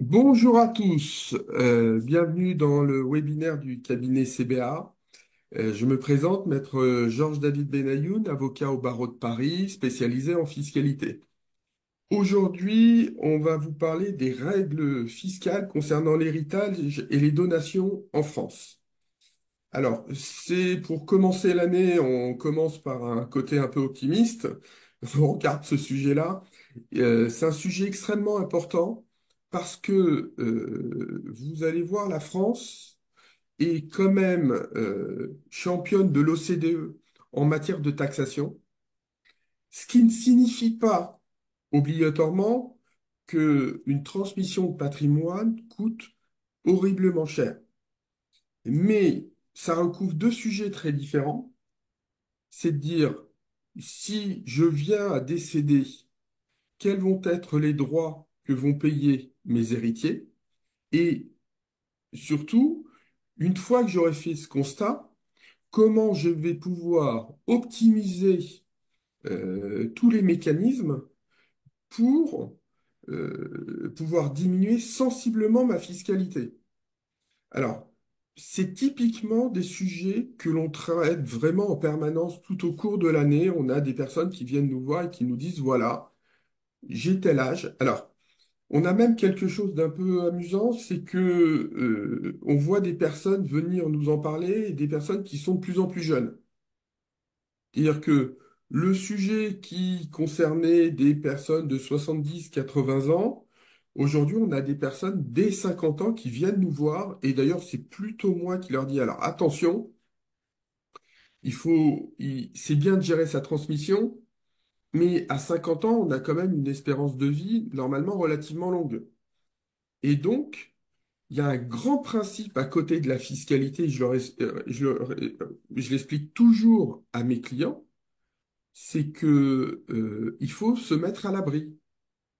Bonjour à tous, bienvenue dans le webinaire du cabinet CBA. Je me présente, maître Georges-David Benayoun, avocat au barreau de Paris, spécialisé en fiscalité. Aujourd'hui, on va vous parler des règles fiscales concernant l'héritage et les donations en France. Alors, c'est pour commencer l'année, on commence par un côté un peu optimiste. On regarde ce sujet-là. C'est un sujet extrêmement important parce que vous allez voir, la France est quand même championne de l'OCDE en matière de taxation, ce qui ne signifie pas obligatoirement qu'une transmission de patrimoine coûte horriblement cher. Mais ça recouvre deux sujets très différents. C'est de dire, si je viens à décéder, quels vont être les droits que vont payer mes héritiers? Et surtout, une fois que j'aurai fait ce constat, comment je vais pouvoir optimiser tous les mécanismes pour pouvoir diminuer sensiblement ma fiscalité? Alors, c'est typiquement des sujets que l'on traite vraiment en permanence tout au cours de l'année. On a des personnes qui viennent nous voir et qui nous disent, voilà, j'ai tel âge. Alors, on a même quelque chose d'un peu amusant, c'est que on voit des personnes venir nous en parler et des personnes qui sont de plus en plus jeunes. C'est-à-dire que le sujet qui concernait des personnes de 70, 80 ans, aujourd'hui, on a des personnes dès 50 ans qui viennent nous voir. Et d'ailleurs, c'est plutôt moi qui leur dis, alors attention, c'est bien de gérer sa transmission, mais à 50 ans, on a quand même une espérance de vie normalement relativement longue. Et donc, il y a un grand principe à côté de la fiscalité, je l'explique toujours à mes clients, c'est que, il faut se mettre à l'abri.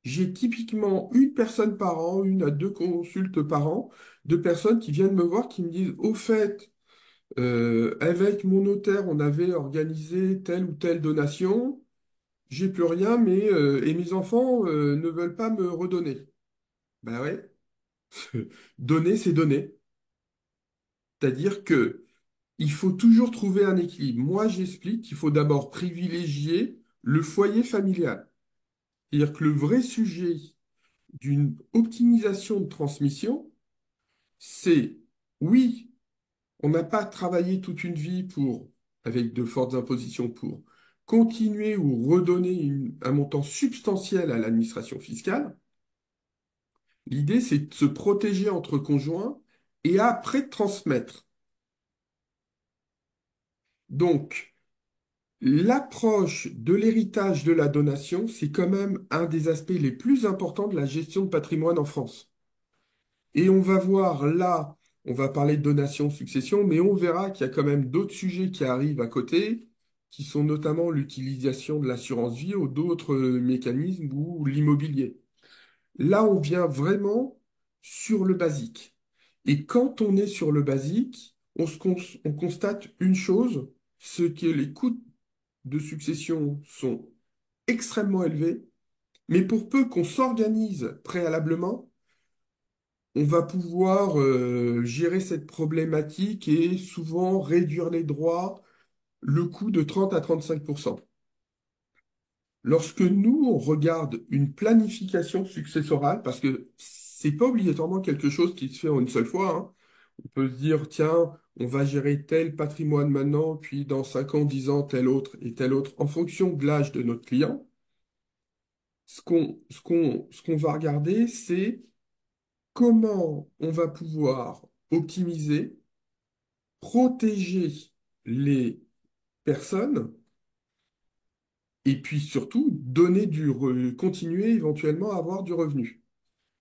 J'ai typiquement une personne par an, une à deux consultes par an, de personnes qui viennent me voir, qui me disent, au fait, avec mon notaire, on avait organisé telle ou telle donation, j'ai plus rien, et mes enfants, ne veulent pas me redonner. Ben ouais, donner, c'est donner. C'est-à-dire que il faut toujours trouver un équilibre. Moi, j'explique qu'il faut d'abord privilégier le foyer familial. C'est-à-dire que le vrai sujet d'une optimisation de transmission, c'est, oui, on n'a pas travaillé toute une vie pour, avec de fortes impositions, pour continuer ou redonner un montant substantiel à l'administration fiscale. L'idée, c'est de se protéger entre conjoints et après de transmettre. Donc, l'approche de l'héritage de la donation, c'est quand même un des aspects les plus importants de la gestion de patrimoine en France. Et on va voir là, on va parler de donation, succession, mais on verra qu'il y a quand même d'autres sujets qui arrivent à côté, qui sont notamment l'utilisation de l'assurance vie ou d'autres mécanismes ou l'immobilier. Là, on vient vraiment sur le basique. Et quand on est sur le basique, on constate une chose, ce que les coûts de succession sont extrêmement élevés, mais pour peu qu'on s'organise préalablement, on va pouvoir gérer cette problématique et souvent réduire les droits, le coût de 30 à 35%. Lorsque nous, on regarde une planification successorale, parce que c'est pas obligatoirement quelque chose qui se fait en une seule fois, hein. On peut se dire, tiens, on va gérer tel patrimoine maintenant, puis dans 5 ans, 10 ans, tel autre et tel autre, en fonction de l'âge de notre client. Ce qu'on va regarder, c'est comment on va pouvoir optimiser, protéger les personnes et puis surtout continuer éventuellement à avoir du revenu.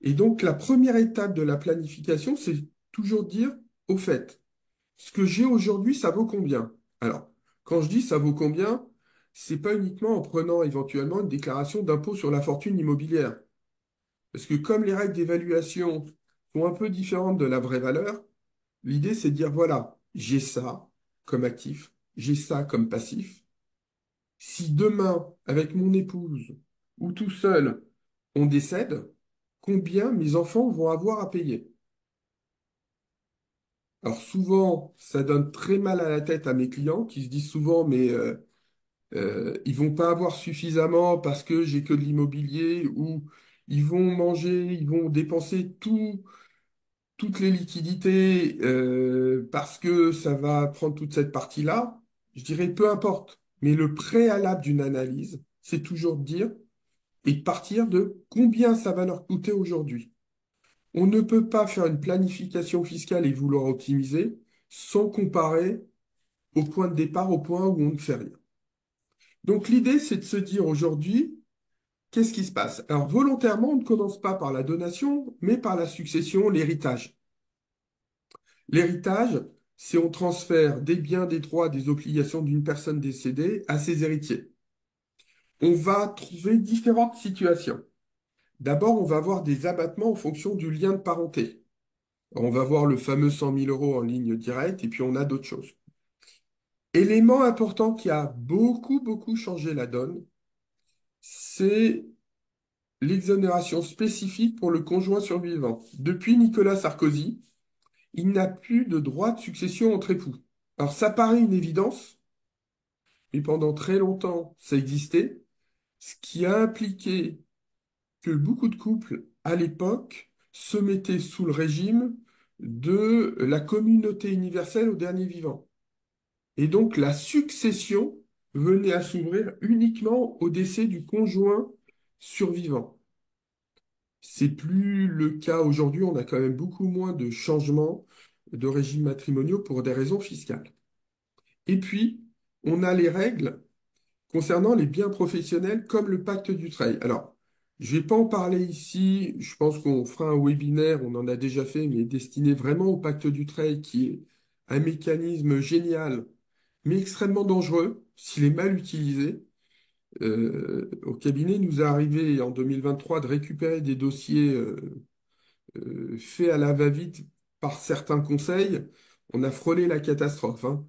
Et donc la première étape de la planification, c'est toujours dire, au fait, ce que j'ai aujourd'hui, ça vaut combien? Alors, quand je dis ça vaut combien, c'est pas uniquement en prenant éventuellement une déclaration d'impôt sur la fortune immobilière. Parce que comme les règles d'évaluation sont un peu différentes de la vraie valeur, l'idée c'est de dire, voilà, j'ai ça comme actif, j'ai ça comme passif. Si demain, avec mon épouse ou tout seul, on décède, combien mes enfants vont avoir à payer. Alors souvent, ça donne très mal à la tête à mes clients qui se disent souvent, mais ils vont pas avoir suffisamment parce que j'ai que de l'immobilier ou ils vont manger, ils vont dépenser toutes les liquidités parce que ça va prendre toute cette partie-là. Je dirais peu importe. Mais le préalable d'une analyse, c'est toujours de dire et de partir de combien ça va leur coûter aujourd'hui. On ne peut pas faire une planification fiscale et vouloir optimiser sans comparer au point de départ, au point où on ne fait rien. Donc l'idée, c'est de se dire aujourd'hui, qu'est-ce qui se passe? Alors volontairement, on ne commence pas par la donation, mais par la succession, l'héritage. L'héritage, c'est on transfère des biens, des droits, des obligations d'une personne décédée à ses héritiers. On va trouver différentes situations. D'abord, on va avoir des abattements en fonction du lien de parenté. On va voir le fameux 100 000 € en ligne directe, et puis on a d'autres choses. Élément important qui a beaucoup, beaucoup changé la donne, c'est l'exonération spécifique pour le conjoint survivant. Depuis Nicolas Sarkozy, il n'a plus de droit de succession entre époux. Alors ça paraît une évidence, mais pendant très longtemps, ça existait, ce qui a impliqué que beaucoup de couples, à l'époque, se mettaient sous le régime de la communauté universelle au dernier vivant. Et donc la succession venait à s'ouvrir uniquement au décès du conjoint survivant. C'est plus le cas aujourd'hui, on a quand même beaucoup moins de changements de régimes matrimoniaux pour des raisons fiscales. Et puis, on a les règles concernant les biens professionnels comme le pacte Dutreil. Alors, je ne vais pas en parler ici, je pense qu'on fera un webinaire, on en a déjà fait, mais destiné vraiment au pacte Dutreil, qui est un mécanisme génial, mais extrêmement dangereux s'il est mal utilisé. Au cabinet, il nous est arrivé en 2023 de récupérer des dossiers faits à la va-vite par certains conseils. On a frôlé la catastrophe, hein.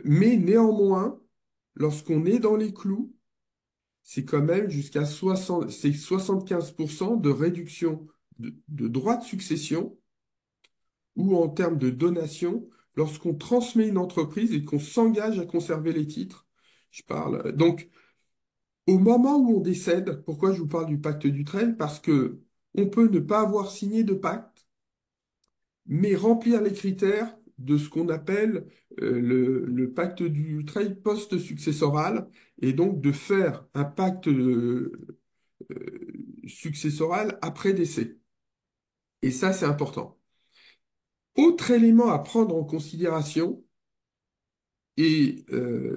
Mais néanmoins, lorsqu'on est dans les clous, c'est quand même jusqu'à 60, c'est 75% de réduction de droits de succession ou en termes de donation lorsqu'on transmet une entreprise et qu'on s'engage à conserver les titres. Je parle. Donc, au moment où on décède, pourquoi je vous parle du pacte Dutreil? Parce que on peut ne pas avoir signé de pacte, mais remplir les critères de ce qu'on appelle le pacte Dutreil post-successoral, et donc de faire un pacte successoral après décès. Et ça, c'est important. Autre élément à prendre en considération, et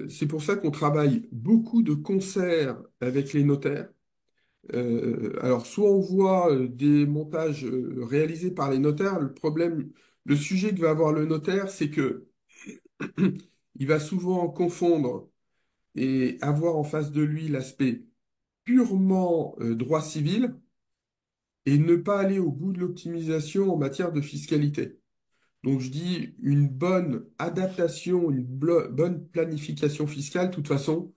c'est pour ça qu'on travaille beaucoup de concert avec les notaires. Alors, soit on voit des montages réalisés par les notaires. Le problème, le sujet que va avoir le notaire, c'est que il va souvent confondre et avoir en face de lui l'aspect purement droit civil et ne pas aller au bout de l'optimisation en matière de fiscalité. Donc, je dis une bonne adaptation, une bonne planification fiscale. De toute façon,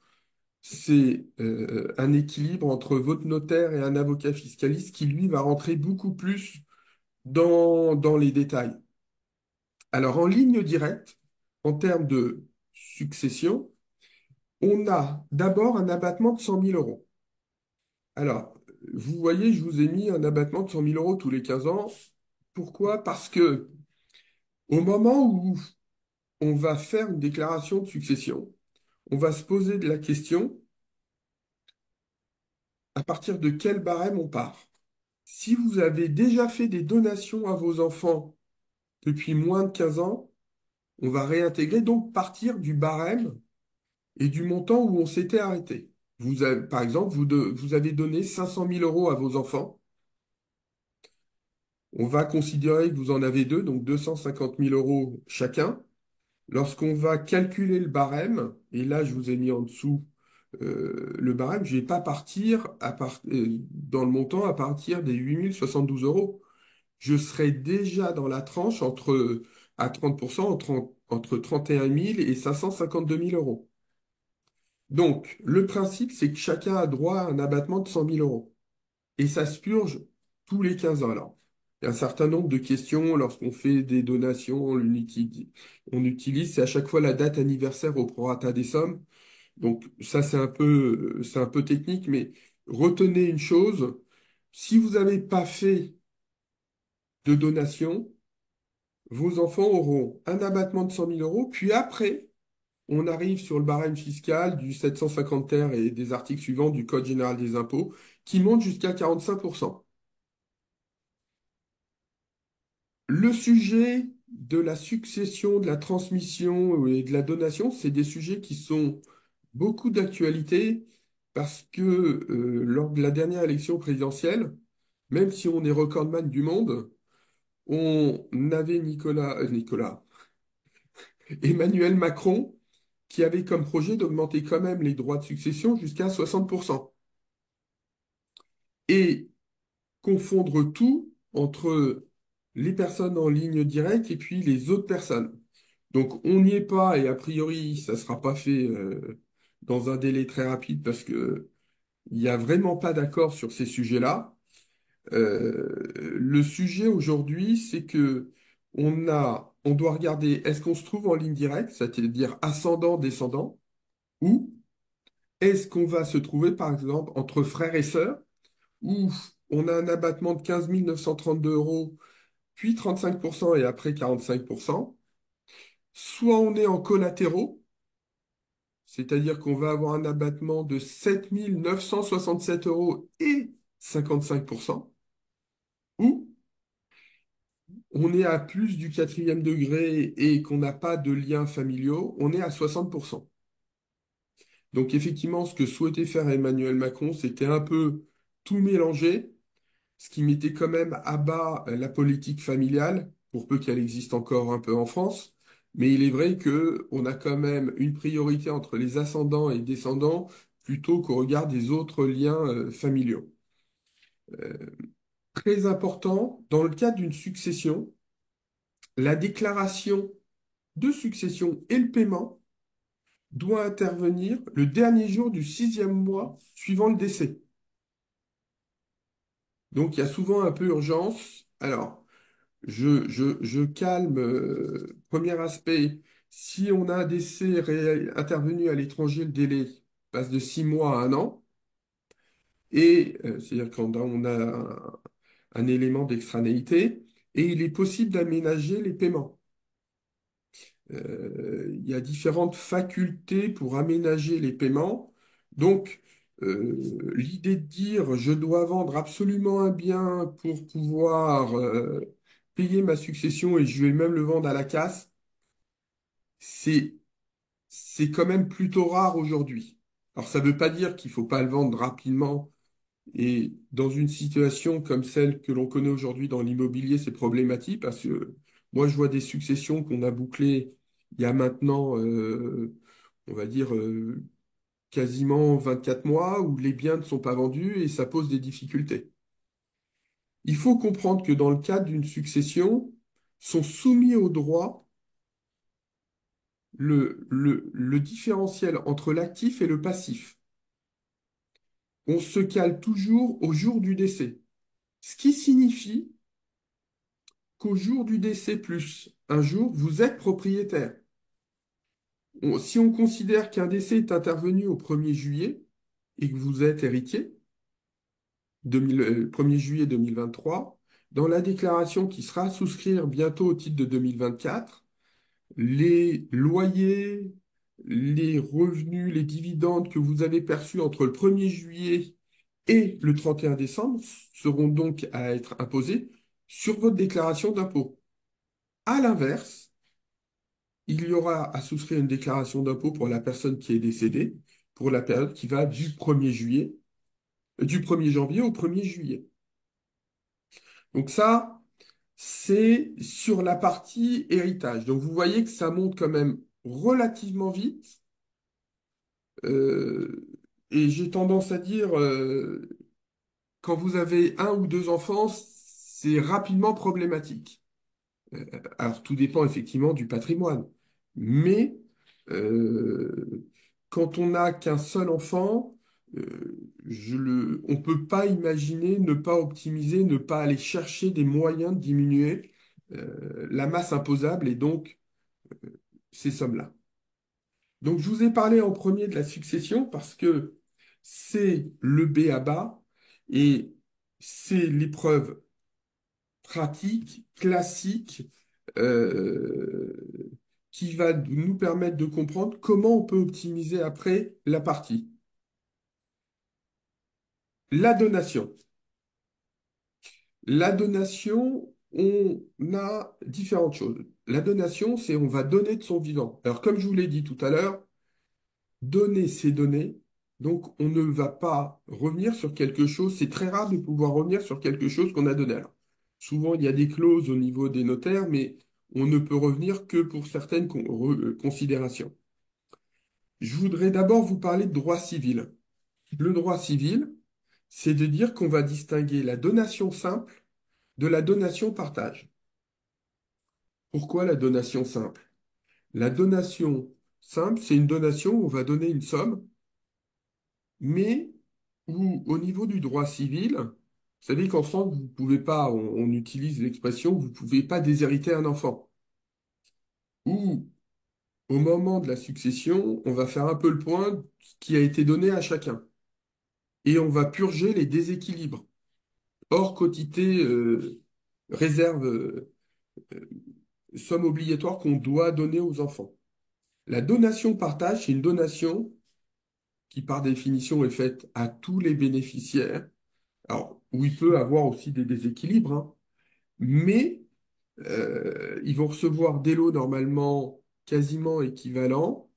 c'est un équilibre entre votre notaire et un avocat fiscaliste qui, lui, va rentrer beaucoup plus dans les détails. Alors, en ligne directe, en termes de succession, on a d'abord un abattement de 100 000 €. Alors, vous voyez, je vous ai mis un abattement de 100 000 € tous les 15 ans. Pourquoi? Parce que au moment où on va faire une déclaration de succession, on va se poser la question à partir de quel barème on part. Si vous avez déjà fait des donations à vos enfants depuis moins de 15 ans, on va réintégrer, donc partir du barème et du montant où on s'était arrêté. Par exemple, vous avez donné 500 000 € à vos enfants. On va considérer que vous en avez deux, donc 250 000 € chacun. Lorsqu'on va calculer le barème, et là je vous ai mis en dessous le barème, je ne vais pas partir dans le montant à partir des 8 072 €. Je serai déjà dans la tranche à 30% entre 31 000 et 552 000 €. Donc, le principe, c'est que chacun a droit à un abattement de 100 000 €. Et ça se purge tous les 15 ans. Alors, il y a un certain nombre de questions lorsqu'on fait des donations, on utilise, c'est à chaque fois la date anniversaire au prorata des sommes. Donc ça, c'est un peu technique, mais retenez une chose, si vous n'avez pas fait de donation, vos enfants auront un abattement de 100 000 euros, puis après, on arrive sur le barème fiscal du 750 ter et des articles suivants du Code général des impôts, qui monte jusqu'à 45%. Le sujet de la succession, de la transmission et de la donation, c'est des sujets qui sont beaucoup d'actualité parce que lors de la dernière élection présidentielle, même si on est recordman du monde, on avait Emmanuel Macron qui avait comme projet d'augmenter quand même les droits de succession jusqu'à 60%. Et confondre tout entre les personnes en ligne directe et puis les autres personnes. Donc on n'y est pas et a priori ça ne sera pas fait dans un délai très rapide parce que il n'y a vraiment pas d'accord sur ces sujets-là. Le sujet aujourd'hui, c'est que on doit regarder est-ce qu'on se trouve en ligne directe, c'est-à-dire ascendant, descendant, ou est-ce qu'on va se trouver par exemple entre frères et sœurs, où on a un abattement de 15 932 euros puis 35% et après 45%. Soit on est en collatéraux, c'est-à-dire qu'on va avoir un abattement de 7 967 euros et 55%, ou on est à plus du quatrième degré et qu'on n'a pas de liens familiaux, on est à 60%. Donc effectivement, ce que souhaitait faire Emmanuel Macron, c'était un peu tout mélanger, ce qui mettait quand même à bas la politique familiale, pour peu qu'elle existe encore un peu en France. Mais il est vrai que on a quand même une priorité entre les ascendants et descendants plutôt qu'au regard des autres liens familiaux. Euh, Très important, dans le cadre d'une succession, la déclaration de succession et le paiement doit intervenir le dernier jour du 6e mois suivant le décès. Donc il y a souvent un peu urgence. Alors, je calme. Premier aspect, si on a un décès intervenu à l'étranger, le délai passe de 6 mois à 1 an. Et c'est-à-dire quand on a un élément d'extranéité, et il est possible d'aménager les paiements. Il y a différentes facultés pour aménager les paiements. Donc, l'idée de dire je dois vendre absolument un bien pour pouvoir payer ma succession et je vais même le vendre à la casse, c'est, c'est quand même plutôt rare aujourd'hui. Alors, ça ne veut pas dire qu'il ne faut pas le vendre rapidement. Et dans une situation comme celle que l'on connaît aujourd'hui dans l'immobilier, c'est problématique parce que moi, je vois des successions qu'on a bouclées il y a maintenant, on va dire, quasiment 24 mois où les biens ne sont pas vendus et ça pose des difficultés. Il faut comprendre que dans le cadre d'une succession, sont soumis au droit le différentiel entre l'actif et le passif. On se cale toujours au jour du décès, ce qui signifie qu'au jour du décès plus un jour, vous êtes propriétaire. Si on considère qu'un décès est intervenu au 1er juillet et que vous êtes héritier, 1er juillet 2023, dans la déclaration qui sera à souscrire bientôt au titre de 2024, les loyers, les revenus, les dividendes que vous avez perçus entre le 1er juillet et le 31 décembre seront donc à être imposés sur votre déclaration d'impôt. À l'inverse, il y aura à souscrire une déclaration d'impôt pour la personne qui est décédée pour la période qui va du 1er janvier au 1er juillet. Donc ça, c'est sur la partie héritage. Donc vous voyez que ça monte quand même relativement vite. Euh, et j'ai tendance à dire, quand vous avez un ou deux enfants, c'est rapidement problématique. Alors, tout dépend effectivement du patrimoine. Mais quand on n'a qu'un seul enfant, on ne peut pas imaginer ne pas optimiser, ne pas aller chercher des moyens de diminuer la masse imposable et donc ces sommes-là. Donc, je vous ai parlé en premier de la succession parce que c'est le b à bas et c'est l'épreuve pratique, classique, euh, qui va nous permettre de comprendre comment on peut optimiser après la partie. La donation. La donation, on a différentes choses. La donation, c'est on va donner de son vivant. Alors, comme je vous l'ai dit tout à l'heure, donner, c'est donner. Donc, on ne va pas revenir sur quelque chose. C'est très rare de pouvoir revenir sur quelque chose qu'on a donné. Alors, souvent, il y a des clauses au niveau des notaires, mais on ne peut revenir que pour certaines considérations. Je voudrais d'abord vous parler de droit civil. Le droit civil, c'est de dire qu'on va distinguer la donation simple de la donation partage. Pourquoi la donation simple? La donation simple, c'est une donation où on va donner une somme, mais où au niveau du droit civil, vous savez qu'en France, vous pouvez pas, on utilise l'expression, vous pouvez pas déshériter un enfant. Ou au moment de la succession, on va faire un peu le point de ce qui a été donné à chacun. Et on va purger les déséquilibres. Hors quotité, réserve, somme obligatoire qu'on doit donner aux enfants. La donation partage, c'est une donation qui, par définition, est faite à tous les bénéficiaires. Alors, où il peut avoir aussi des déséquilibres, hein, mais ils vont recevoir des lots normalement quasiment équivalents.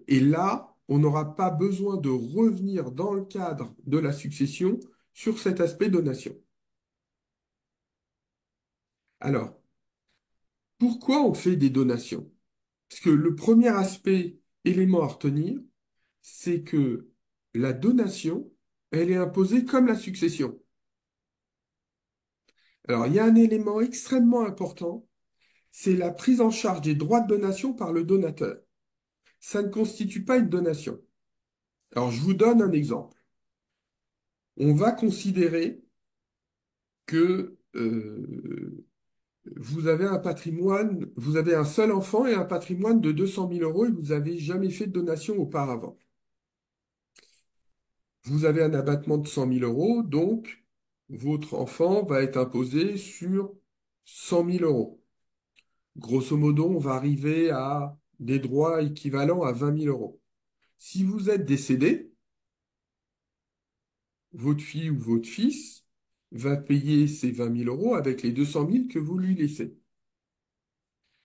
Et là, on n'aura pas besoin de revenir dans le cadre de la succession sur cet aspect donation. Alors, pourquoi on fait des donations? Parce que le premier aspect, élément à retenir, c'est que la donation, elle est imposée comme la succession. Alors, il y a un élément extrêmement important, c'est la prise en charge des droits de donation par le donateur. Ça ne constitue pas une donation. Alors, je vous donne un exemple. On va considérer que vous avez un patrimoine, vous avez un seul enfant et un patrimoine de 200 000 euros et vous n'avez jamais fait de donation auparavant. Vous avez un abattement de 100 000 euros, donc votre enfant va être imposé sur 100 000 euros. Grosso modo, on va arriver à des droits équivalents à 20 000 euros. Si vous êtes décédé, votre fille ou votre fils va payer ces 20 000 euros avec les 200 000 que vous lui laissez.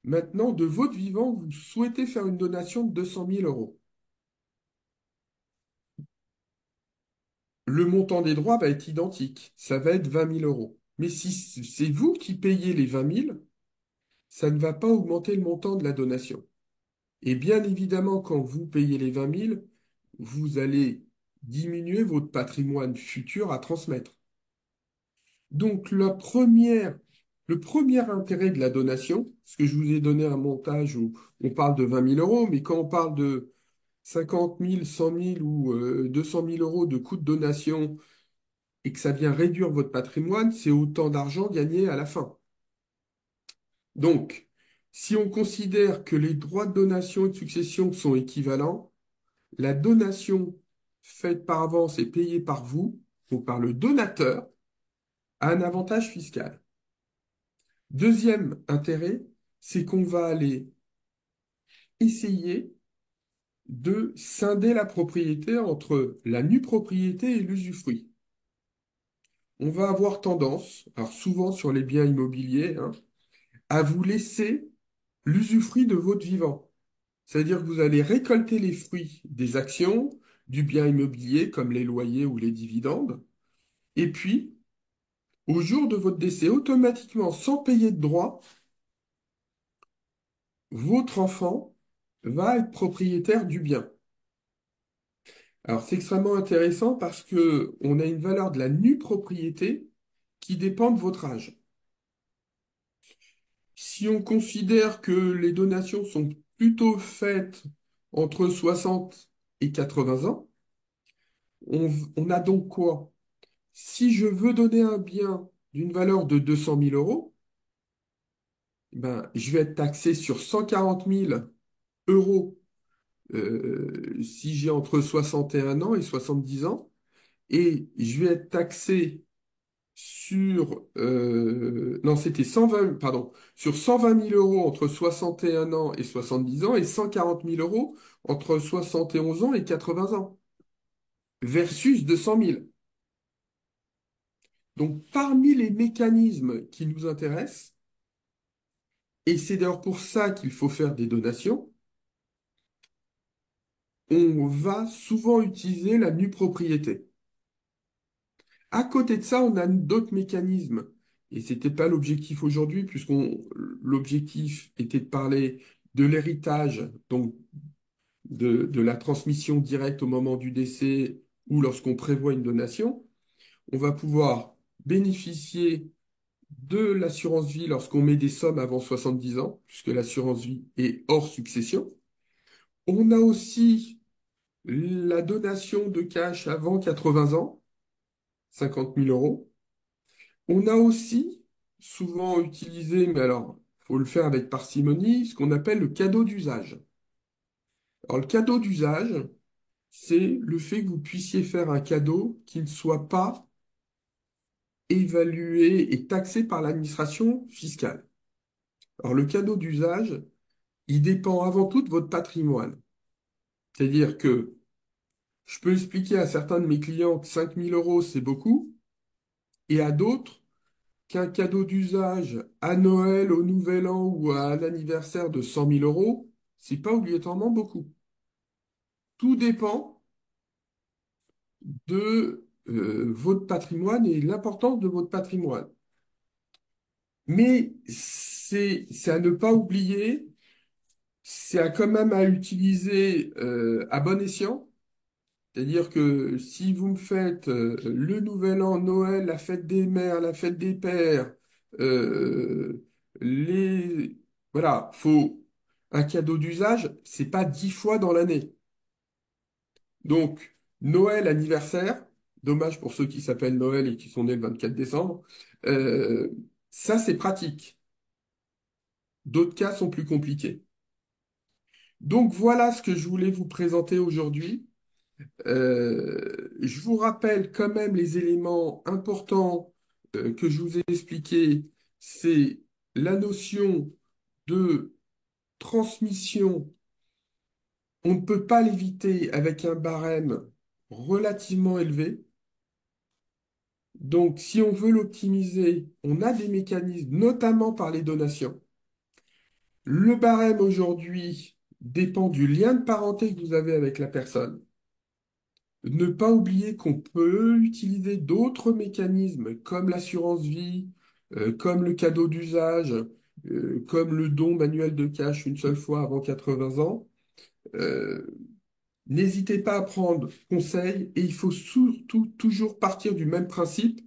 Maintenant, de votre vivant, vous souhaitez faire une donation de 200 000 euros. Le montant des droits va être identique, ça va être 20 000 euros. Mais si c'est vous qui payez les 20 000, ça ne va pas augmenter le montant de la donation. Et bien évidemment, quand vous payez les 20 000, vous allez diminuer votre patrimoine futur à transmettre. Donc, le premier intérêt de la donation, parce que je vous ai donné un montage où on parle de 20 000 euros, mais quand on parle de 50 000, 100 000 ou 200 000 euros de coût de donation et que ça vient réduire votre patrimoine, c'est autant d'argent gagné à la fin. Donc, si on considère que les droits de donation et de succession sont équivalents, la donation faite par avance et payée par vous, ou par le donateur, a un avantage fiscal. Deuxième intérêt, c'est qu'on va aller essayer de scinder la propriété entre la nue propriété et l'usufruit. On va avoir tendance, alors souvent sur les biens immobiliers, hein, à vous laisser l'usufruit de votre vivant. C'est-à-dire que vous allez récolter les fruits des actions, du bien immobilier comme les loyers ou les dividendes, et puis, au jour de votre décès, automatiquement, sans payer de droits, votre enfant va être propriétaire du bien. Alors, c'est extrêmement intéressant parce que on a une valeur de la nue propriété qui dépend de votre âge. Si on considère que les donations sont plutôt faites entre 60 et 80 ans, On a donc quoi? Si je veux donner un bien d'une valeur de 200 000 euros, ben, je vais être taxé sur 140 000 euros si j'ai entre 61 ans et 70 ans, et je vais être taxé sur, non, c'était 120, pardon, sur 120 000 euros entre 61 ans et 70 ans et 140 000 euros entre 71 ans et 80 ans, versus 200 000. Donc, parmi les mécanismes qui nous intéressent, et c'est d'ailleurs pour ça qu'il faut faire des donations, on va souvent utiliser la nue propriété. À côté de ça, on a d'autres mécanismes. Et c'était pas l'objectif aujourd'hui, l'objectif était de parler de l'héritage, donc de la transmission directe au moment du décès ou lorsqu'on prévoit une donation. On va pouvoir bénéficier de l'assurance vie lorsqu'on met des sommes avant 70 ans, puisque l'assurance vie est hors succession. On a aussi la donation de cash avant 80 ans, 50 000 euros. On a aussi souvent utilisé, mais alors, il faut le faire avec parcimonie, ce qu'on appelle le cadeau d'usage. Alors, le cadeau d'usage, c'est le fait que vous puissiez faire un cadeau qui ne soit pas évalué et taxé par l'administration fiscale. Alors, le cadeau d'usage, il dépend avant tout de votre patrimoine. C'est-à-dire que je peux expliquer à certains de mes clients que 5 000 euros, c'est beaucoup, et à d'autres, qu'un cadeau d'usage à Noël, au Nouvel An ou à l'anniversaire de 100 000 euros, c'est pas obligatoirement beaucoup. Tout dépend de votre patrimoine et l'importance de votre patrimoine. Mais c'est à ne pas oublier, c'est à quand même à utiliser à bon escient. C'est-à-dire que si vous me faites le Nouvel An, Noël, la fête des mères, la fête des pères, euh, les... Voilà, faut un cadeau d'usage, c'est pas 10 fois dans l'année. Donc, Noël, anniversaire, dommage pour ceux qui s'appellent Noël et qui sont nés le 24 décembre, euh, ça c'est pratique. D'autres cas sont plus compliqués. Donc voilà ce que je voulais vous présenter aujourd'hui. Je vous rappelle quand même les éléments importants que je vous ai expliqués. C'est la notion de transmission. On ne peut pas l'éviter avec un barème relativement élevé. Donc, si on veut l'optimiser, on a des mécanismes, notamment par les donations. Le barème aujourd'hui dépend du lien de parenté que vous avez avec la personne. Ne pas oublier qu'on peut utiliser d'autres mécanismes comme l'assurance vie, comme le cadeau d'usage, comme le don manuel de cash une seule fois avant 80 ans. Euh, N'hésitez pas à prendre conseil et il faut surtout toujours partir du même principe,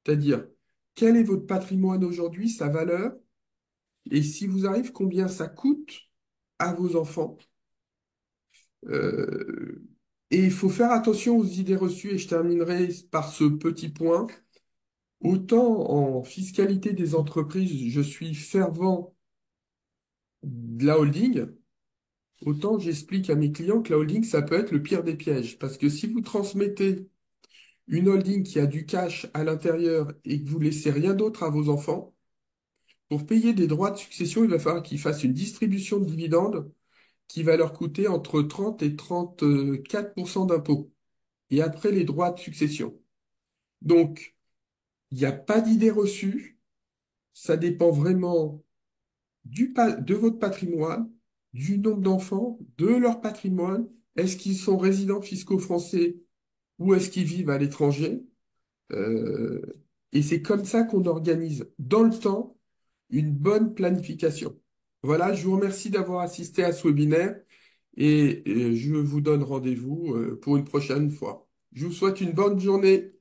c'est-à-dire quel est votre patrimoine aujourd'hui, sa valeur, et si vous arrive, combien ça coûte à vos enfants. Euh, et il faut faire attention aux idées reçues, et je terminerai par ce petit point. Autant en fiscalité des entreprises, je suis fervent de la holding, autant j'explique à mes clients que la holding, ça peut être le pire des pièges. Parce que si vous transmettez une holding qui a du cash à l'intérieur et que vous laissez rien d'autre à vos enfants, pour payer des droits de succession, il va falloir qu'ils fassent une distribution de dividendes qui va leur coûter entre 30 et 34% d'impôts. Et après les droits de succession. Donc, il n'y a pas d'idée reçue. Ça dépend vraiment de votre patrimoine, du nombre d'enfants, de leur patrimoine. Est-ce qu'ils sont résidents fiscaux français ou est-ce qu'ils vivent à l'étranger? Euh, et c'est comme ça qu'on organise dans le temps une bonne planification. Voilà, je vous remercie d'avoir assisté à ce webinaire et je vous donne rendez-vous pour une prochaine fois. Je vous souhaite une bonne journée.